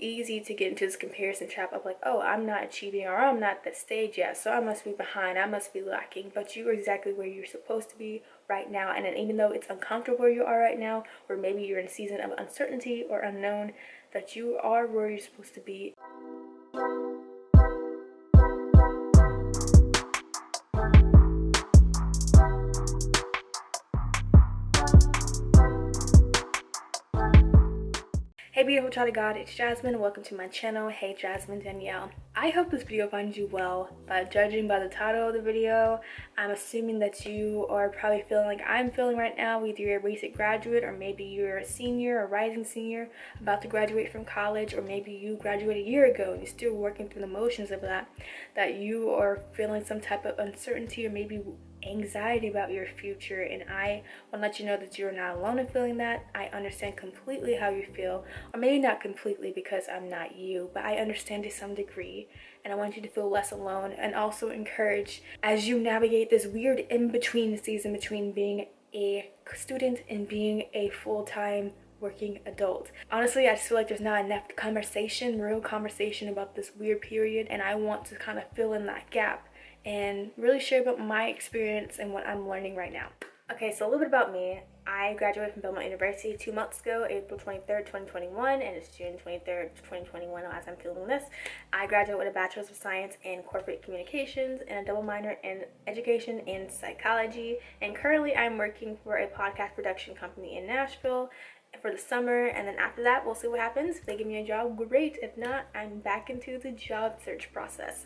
easy to get into this comparison trap of like, oh, I'm not achieving, or I'm not at that stage yet, so I must be behind, I must be lacking. But you are exactly where you're supposed to be right now. And then even though it's uncomfortable where you are right now, or maybe you're in a season of uncertainty or unknown, that you are where you're supposed to be. Hey beautiful child of God, it's Jasmine. Welcome to my channel. Hey Jasmine Danielle. I hope this video finds you well. By judging by the title of the video, I'm assuming that you are probably feeling like I'm feeling right now. Either you're a recent graduate, or maybe you're a senior or rising senior about to graduate from college, or maybe you graduated a year ago and you're still working through the motions of that you are feeling some type of uncertainty or maybe anxiety about your future. And I want to let you know that you're not alone in feeling that. I understand completely how you feel, or maybe not completely because I'm not you, but I understand to some degree, and I want you to feel less alone and also encouraged as you navigate this weird in-between season between being a student and being a full-time working adult. Honestly, I just feel like there's not enough real conversation about this weird period, and I want to kind of fill in that gap and really share about my experience and what I'm learning right now. Okay, so a little bit about me. I graduated from Belmont University 2 months ago, April 23rd, 2021, and it's June 23rd, 2021 as I'm filming this. I graduated with a Bachelor's of Science in Corporate Communications and a double minor in Education and Psychology. And currently I'm working for a podcast production company in Nashville for the summer, and then after that we'll see what happens. If they give me a job, great. If not, I'm back into the job search process.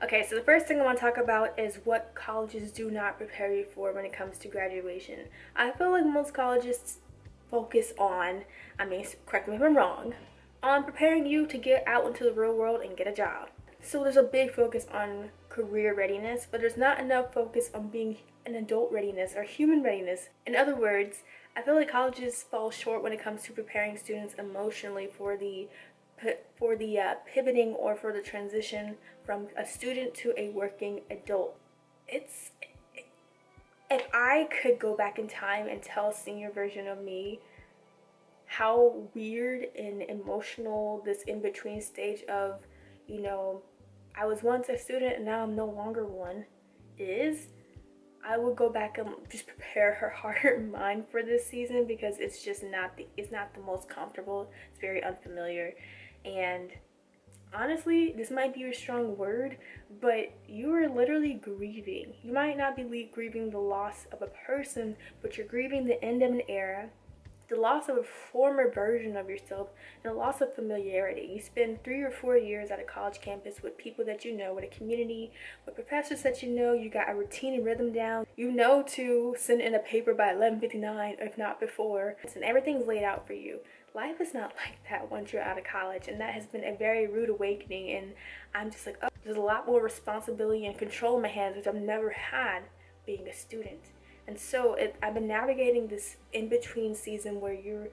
Okay, so the first thing I want to talk about is what colleges do not prepare you for when it comes to graduation. I feel like most colleges focus on, correct me if I'm wrong, on preparing you to get out into the real world and get a job. So there's a big focus on career readiness, but there's not enough focus on being an adult readiness or human readiness. In other words, I feel like colleges fall short when it comes to preparing students emotionally for the pivoting or for the transition from a student to a working adult. If I could go back in time and tell a senior version of me how weird and emotional this in-between stage of, I was once a student and now I'm no longer one is, I would go back and just prepare her heart and mind for this season, because it's just not the most comfortable. It's very unfamiliar. And honestly, this might be a strong word, but you are literally grieving. You might not be grieving the loss of a person, but you're grieving the end of an era, the loss of a former version of yourself, and the loss of familiarity. You spend 3 or 4 years at a college campus with people that you know, with a community, with professors that you know. You got a routine and rhythm down. You know to send in a paper by 11:59, if not before, and everything's laid out for you. Life is not like that once you're out of college, and that has been a very rude awakening. And I'm just like, oh, there's a lot more responsibility and control in my hands, which I've never had being a student. And so I've been navigating this in-between season where you're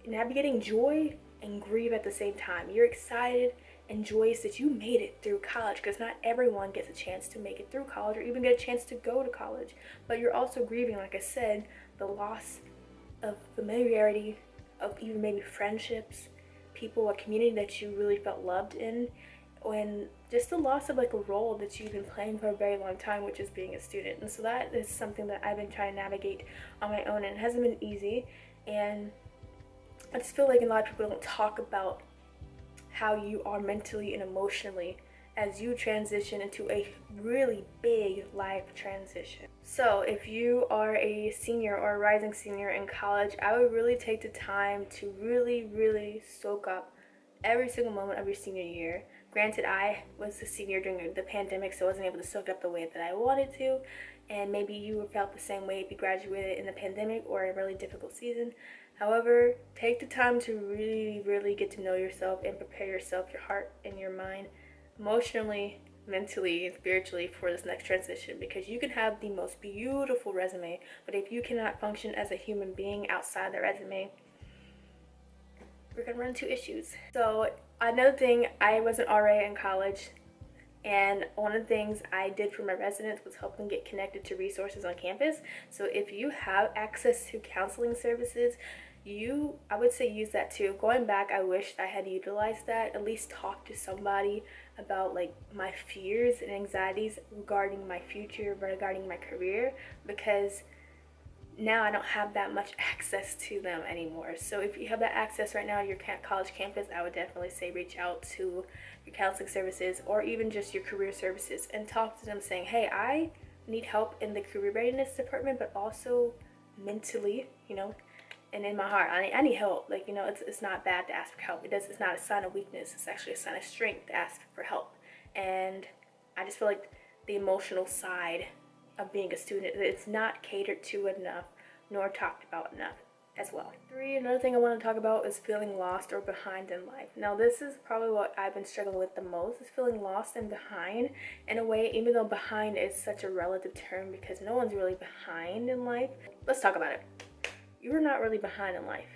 navigating joy and grief at the same time. You're excited and joyous that you made it through college, because not everyone gets a chance to make it through college or even get a chance to go to college. But you're also grieving, like I said, the loss of familiarity, of even maybe friendships, people, a community that you really felt loved in, and just the loss of like a role that you've been playing for a very long time, which is being a student. And so that is something that I've been trying to navigate on my own, and it hasn't been easy. And I just feel like a lot of people don't talk about how you are mentally and emotionally as you transition into a really big life transition. So if you are a senior or a rising senior in college, I would really take the time to really soak up every single moment of your senior year. Granted, I was a senior during the pandemic, so I wasn't able to soak it up the way that I wanted to, and maybe you felt the same way if you graduated in the pandemic or a really difficult season. However, take the time to really get to know yourself and prepare yourself, your heart and your mind, emotionally, mentally, and spiritually for this next transition, because you can have the most beautiful resume, but if you cannot function as a human being outside the resume, we're gonna run into issues. So another thing, I was an RA in college, and one of the things I did for my residents was help them get connected to resources on campus. So if you have access to counseling services, I would say use that too. Going back, I wish I had utilized that, at least talk to somebody about like my fears and anxieties regarding my future, regarding my career, because now I don't have that much access to them anymore. So if you have that access right now at your college campus, I would definitely say reach out to your counseling services or even just your career services and talk to them saying, hey, I need help in the career readiness department, but also mentally, you know, and in my heart, I need help. Like, you know, it's not bad to ask for help. It's not a sign of weakness. It's actually a sign of strength to ask for help. And I just feel like the emotional side of being a student, it's not catered to enough nor talked about enough as well. 3, another thing I want to talk about is feeling lost or behind in life. Now this is probably what I've been struggling with the most, is feeling lost and behind in a way, even though behind is such a relative term because no one's really behind in life. Let's talk about it. You're not really behind in life.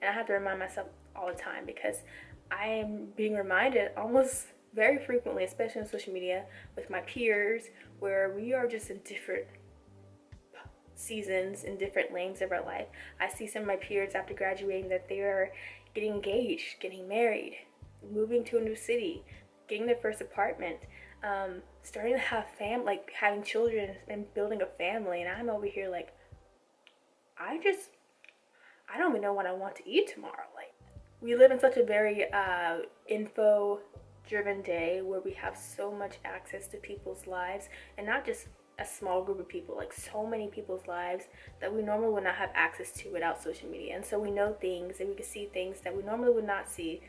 And I have to remind myself all the time because I am being reminded almost very frequently, especially on social media with my peers, where we are just in different seasons, in different lanes of our life. I see some of my peers after graduating that they are getting engaged, getting married, moving to a new city, getting their first apartment, starting to have like having children and building a family. And I'm over here like, I don't even know what I want to eat tomorrow. Like, we live in such a very info driven day where we have so much access to people's lives, and not just a small group of people, like so many people's lives that we normally would not have access to without social media. And so we know things and we can see things that we normally would not see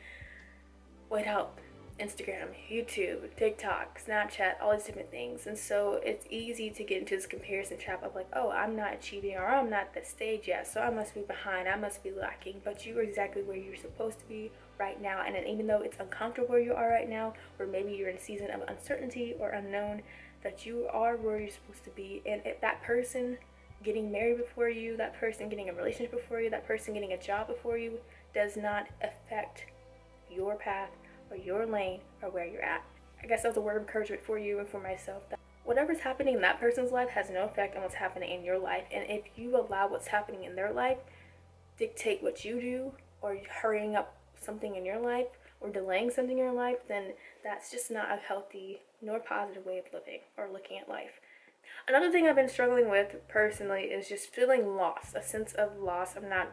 without Instagram, YouTube, TikTok, Snapchat, all these different things. And so it's easy to get into this comparison trap of like, oh, I'm not achieving, or I'm not at that stage yet, so I must be behind, I must be lacking. But you are exactly where you're supposed to be right now. And even though it's uncomfortable where you are right now, or maybe you're in a season of uncertainty or unknown, that you are where you're supposed to be. And if that person getting married before you, that person getting a relationship before you, that person getting a job before you does not affect your path or your lane or where you're at. I guess that's a word of encouragement for you and for myself, that whatever's happening in that person's life has no effect on what's happening in your life. And if you allow what's happening in their life dictate what you do, or hurrying up something in your life or delaying something in your life, then that's just not a healthy nor positive way of living or looking at life. Another thing I've been struggling with personally is just feeling lost, a sense of loss, of not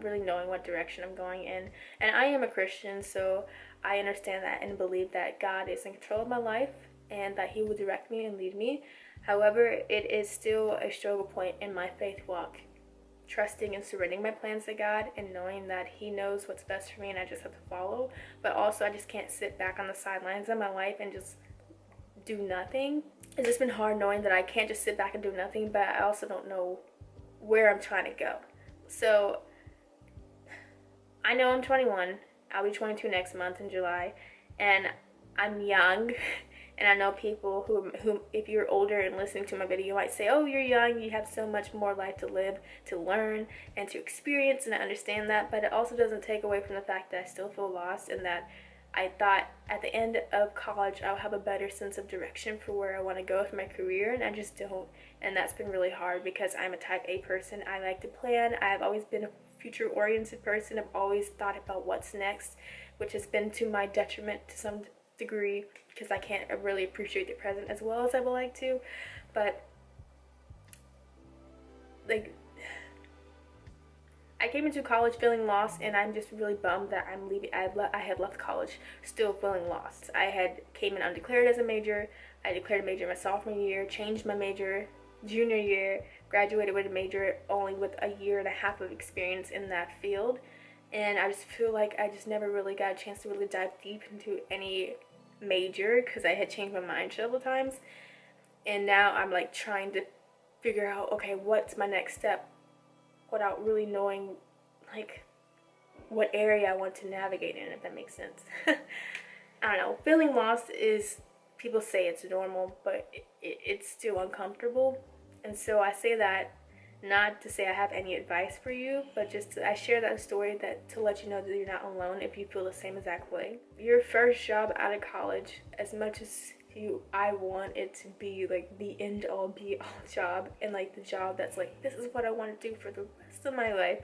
really knowing what direction I'm going in. And I am a Christian, so I understand that and believe that God is in control of my life and that He will direct me and lead me. However, it is still a struggle point in my faith walk, trusting and surrendering my plans to God and knowing that He knows what's best for me and I just have to follow. But also, I just can't sit back on the sidelines of my life and just do nothing. It's just been hard knowing that I can't just sit back and do nothing, but I also don't know where I'm trying to go. So I know I'm 21. I'll be 22 next month in July, and I'm young. And I know people who, if you're older and listening to my video, you might say, oh, you're young, you have so much more life to live, to learn, and to experience, and I understand that. But it also doesn't take away from the fact that I still feel lost, and that I thought at the end of college I'll have a better sense of direction for where I want to go with my career, and I just don't. And that's been really hard because I'm a type A person. I like to plan. I've always been a future-oriented person. I've always thought about what's next, which has been to my detriment to some degree because I can't really appreciate the present as well as I would like to. But like, I came into college feeling lost, and I'm just really bummed that I'm leaving. I had left college still feeling lost. I had came in undeclared as a major. I declared a major my sophomore year, changed my major junior year, graduated with a major only with a year and a half of experience in that field. And I just feel like I just never really got a chance to really dive deep into any major because I had changed my mind several times. And now I'm like trying to figure out, okay, what's my next step, without really knowing like what area I want to navigate in, if that makes sense. I don't know, feeling lost is, people say it's normal, but it's still uncomfortable. And so I say that not to say I have any advice for you, but just I share that story to let you know that you're not alone if you feel the same exact way. Your first job out of college, as much as I want it to be like the end all be all job, and like the job that's like, this is what I want to do for the rest of my life,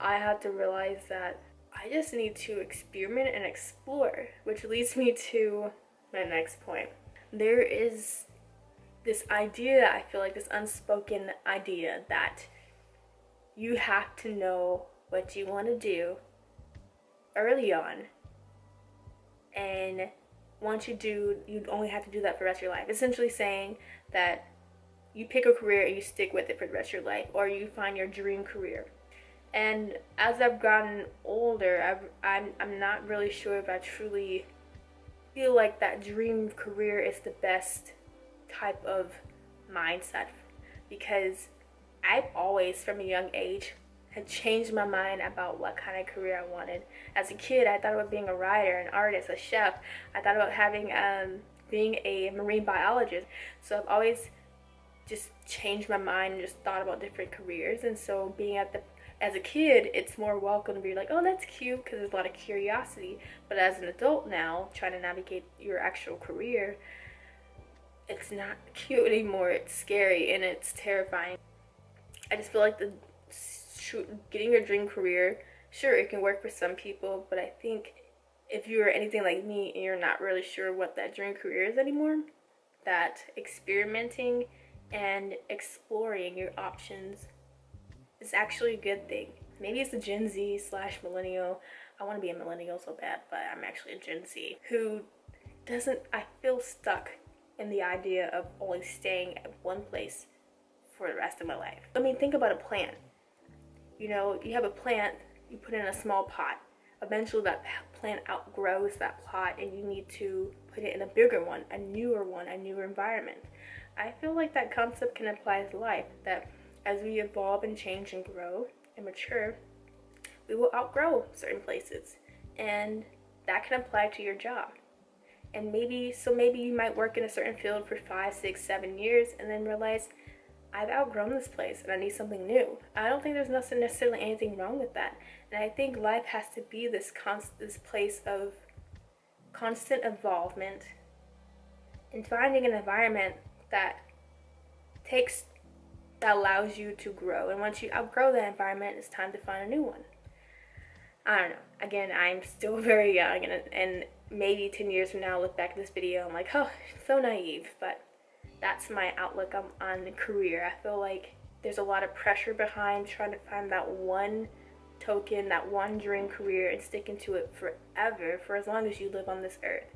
I had to realize that I just need to experiment and explore, which leads me to my next point. There is this idea, I feel like this unspoken idea, that you have to know what you want to do early on, and once you do, you only have to do that for the rest of your life. Essentially saying that you pick a career and you stick with it for the rest of your life, or you find your dream career. And as I've gotten older, I'm not really sure if I truly feel like that dream career is the best type of mindset, because I've always, from a young age, had changed my mind about what kind of career I wanted. As a kid, I thought about being a writer, an artist, a chef. I thought about being a marine biologist. So I've always just changed my mind and just thought about different careers. And so as a kid, it's more welcome to be like, oh, that's cute, because there's a lot of curiosity. But as an adult now, trying to navigate your actual career, it's not cute anymore. It's scary and it's terrifying. I just feel like getting your dream career, sure, it can work for some people, but I think if you're anything like me and you're not really sure what that dream career is anymore, that experimenting and exploring your options is actually a good thing. Maybe it's a Gen Z / millennial. I want to be a millennial so bad, but I'm actually a Gen Z who I feel stuck in the idea of only staying at one place for the rest of my life. I mean, think about a plant. You know, you have a plant, you put it in a small pot. Eventually that plant outgrows that pot and you need to put it in a bigger one, a newer environment. I feel like that concept can apply to life, that as we evolve and change and grow and mature, we will outgrow certain places, and that can apply to your job. And maybe you might work in a certain field for 5, 6, 7 years and then realize, I've outgrown this place and I need something new. I don't think there's necessarily anything wrong with that. And I think life has to be this place of constant involvement and finding an environment that allows you to grow. And once you outgrow that environment, it's time to find a new one. I don't know. Again, I'm still very young, and maybe 10 years from now, I'll look back at this video, I'm like, oh, so naive. But that's my outlook on the career. I feel like there's a lot of pressure behind trying to find that one token, that one dream career, and sticking to it forever, for as long as you live on this earth.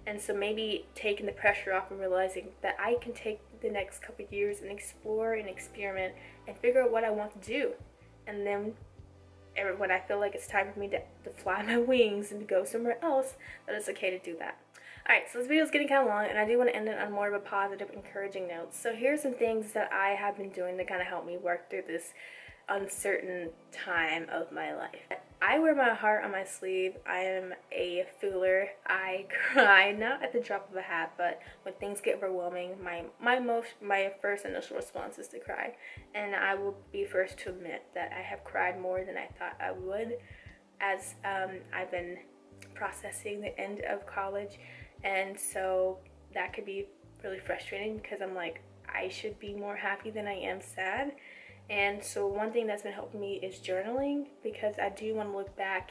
And so maybe taking the pressure off and realizing that I can take the next couple of years and explore and experiment and figure out what I want to do. And then when I feel like it's time for me to fly my wings and to go somewhere else, that it's okay to do that. Alright, so this video is getting kind of long, and I do want to end it on more of a positive, encouraging note. So here's some things that I have been doing to kind of help me work through this uncertain time of my life. I wear my heart on my sleeve. I am a fooler. I cry, not at the drop of a hat, but when things get overwhelming, my first initial response is to cry. And I will be first to admit that I have cried more than I thought I would, as I've been processing the end of college. And so that could be really frustrating, because I'm like, I should be more happy than I am sad. And so one thing that's been helping me is journaling, because I do want to look back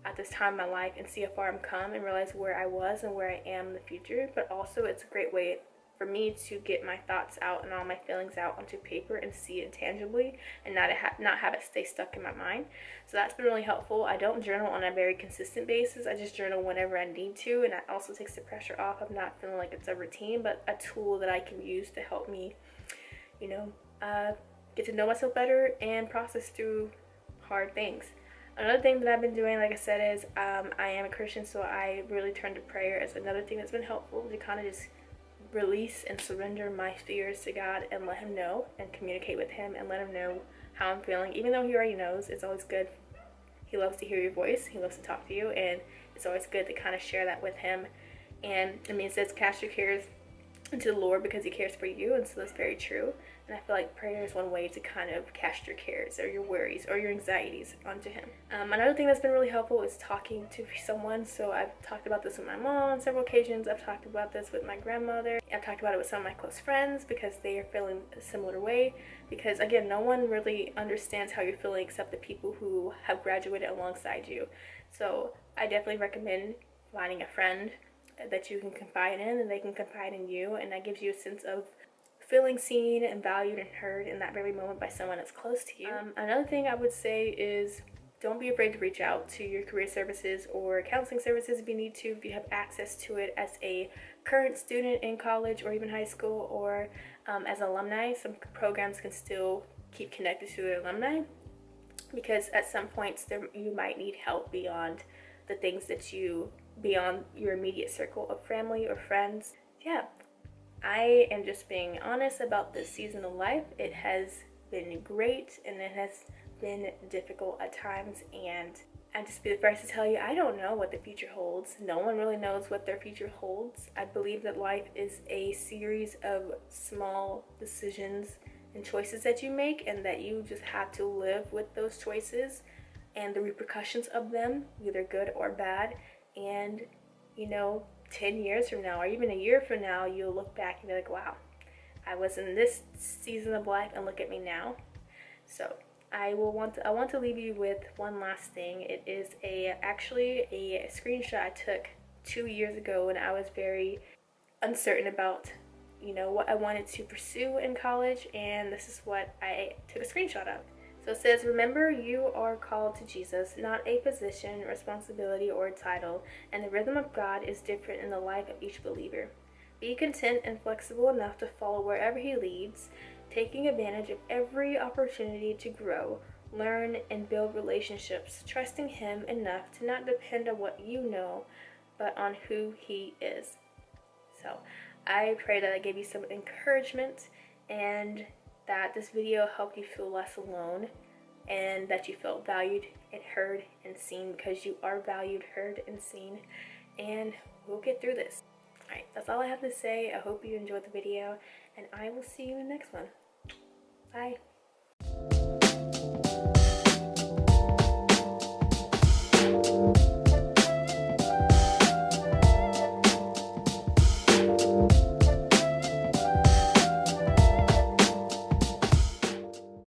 at this time in my life and see how far I've come and realize where I was and where I am in the future. But also it's a great way for me to get my thoughts out and all my feelings out onto paper and see it tangibly, and not have it stay stuck in my mind. So that's been really helpful. I don't journal on a very consistent basis. I just journal whenever I need to, and that also takes the pressure off of not feeling like it's a routine, but a tool that I can use to help me, you know, get to know myself better and process through hard things. Another thing that I've been doing, like I said, is I am a Christian, so I really turn to prayer as another thing that's been helpful to kind of just release and surrender my fears to God and let him know and communicate with him and let him know how I'm feeling. Even though he already knows, it's always good. He loves to hear your voice. He loves to talk to you, and it's always good to kind of share that with him. And I mean, it says cast your cares into the Lord because he cares for you, and so that's very true. And I feel like prayer is one way to kind of cast your cares or your worries or your anxieties onto him. Another thing that's been really helpful is talking to someone. So I've talked about this with my mom on several occasions. I've talked about this with my grandmother. I've talked about it with some of my close friends because they are feeling a similar way. Because again, no one really understands how you're feeling except the people who have graduated alongside you. So I definitely recommend finding a friend that you can confide in and they can confide in you, and that gives you a sense of feeling seen and valued and heard in that very moment by someone that's close to you. Another thing I would say is don't be afraid to reach out to your career services or counseling services if you need to, if you have access to it as a current student in college or even high school, or as alumni. Some programs can still keep connected to their alumni, because at some points you might need help beyond the things that beyond your immediate circle of family or friends. Yeah, I am just being honest about this season of life. It has been great and it has been difficult at times, and I'll just be the first to tell you, I don't know what the future holds. No one really knows what their future holds. I believe that life is a series of small decisions and choices that you make, and that you just have to live with those choices and the repercussions of them, either good or bad. And 10 years from now or even a year from now, you'll look back and be like, wow, I was in this season of life and look at me now. So I want to leave you with one last thing. It is actually a screenshot I took 2 years ago when I was very uncertain about what I wanted to pursue in college, and this is what I took a screenshot of. So it says, remember, you are called to Jesus, not a position, responsibility, or title, and the rhythm of God is different in the life of each believer. Be content and flexible enough to follow wherever he leads, taking advantage of every opportunity to grow, learn, and build relationships, trusting him enough to not depend on what you know, but on who he is. So I pray that I gave you some encouragement, and that this video helped you feel less alone, and that you felt valued and heard and seen, because you are valued, heard, and seen, and we'll get through this. Alright, that's all I have to say. I hope you enjoyed the video, and I will see you in the next one. Bye.